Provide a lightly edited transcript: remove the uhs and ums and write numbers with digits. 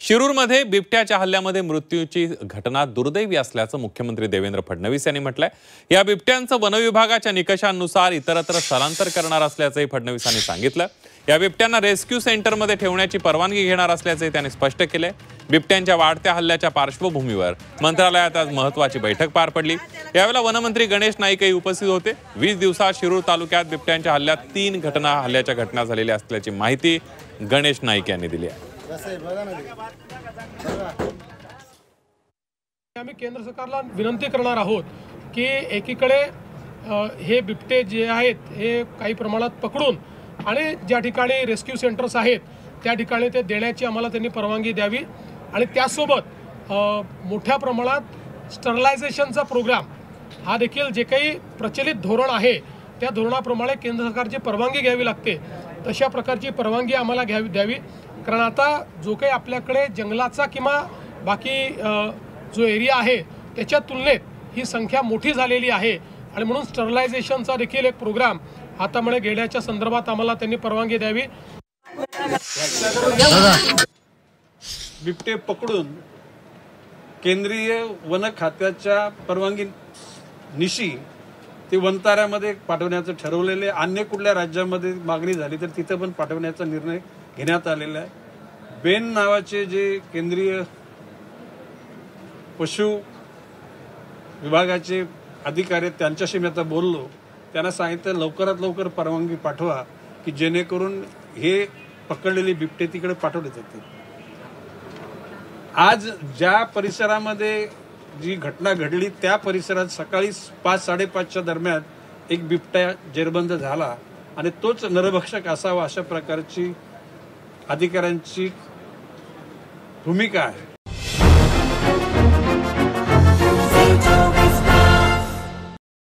शिरूरमध्ये बिबट्याच्या हल्ल्यामध्ये मृत्यूची घटना दुर्दैवी असल्याचं मुख्यमंत्री देवेंद्र फडणवीस यांनी म्हटलंय। या बिबट्यांचं वनविभागाच्या निकषांनुसार इतरत्र स्थलांतर करणार असल्याचंही फडणवीसांनी सांगितलं। या बिबट्यांना रेस्क्यू सेंटरमध्ये ठेवण्याची परवानगी घेणार असल्याचे त्यांनी स्पष्ट केले। बिबट्यांच्या वाढत्या हल्ल्याच्या पार्श्वभूमीवर मंत्रालयात आज महत्त्वाची बैठक पार पडली। यावेळेला वनमंत्री गणेश नाईकही उपस्थित होते। 20 दिवसात शिरूर तालुक्यात बिबट्यांच्या हल्ल्यात 3 हल्ल्याच्या घटना झालेल्या असल्याची माहिती गणेश नाईक यांनी दिली आहे। आम्ही केंद्र सरकारला विनंती करणार आहोत की एकीकडे हे बिबटे जे आहेत हे काही प्रमाणात पकडून आणि ज्या ठिकाणी रेस्क्यू सेंटर्स आहेत त्या ठिकाणी ते देण्याची आम्हाला त्यांनी परवानगी द्यावी आणि त्यासोबत मोठ्या प्रमाणात स्टरलायझेशनचा प्रोग्राम हा देखील जे काही प्रचलित धोरण आहे त्या धोरणाप्रमाणे केंद्र सरकारची परवानगी घ्यावी लागते तशा प्रकारची परवानगी आम्हाला द्यावी। कारण आता जो काही आपल्याकडे जंगलाचा किंवा बाकी जो एरिया आहे त्याच्या तुलनेत ही संख्या मोठी झालेली आहे आणि म्हणून स्टरलायझेशनचा देखील एक प्रोग्राम हातामध्ये घेण्याच्या संदर्भात आम्हाला त्यांनी परवानगी द्यावी। बिबटे पकडून केंद्रीय वन खात्याच्या परवानगी निशी ते वनताऱ्यामध्ये पाठवण्याचं ठरवलेले, अन्य कुठल्या राज्यामध्ये मागणी झाली तर तिथे पण पाठवण्याचा निर्णय घेण्यात आलेला आहे। बेन नावाचे जे केंद्रीय पशु विभागाचे अधिकारी त्यांच्याशी मी आता बोललो, त्यांना सांगितलं लवकरात लवकर परवानगी पाठवा की जेणेकरून हे पकडलेले बिबटे तिकडे पाठवले जातील। आज ज्या परिसरामध्ये जी घटना घडली त्या परिसरात सकाळी 5-5:30च्या दरम्यान एक बिबट्या जेरबंद झाला आणि तोच नरभक्षक असावा अशा प्रकारची अधिकाऱ्यांची भूमिका आहे।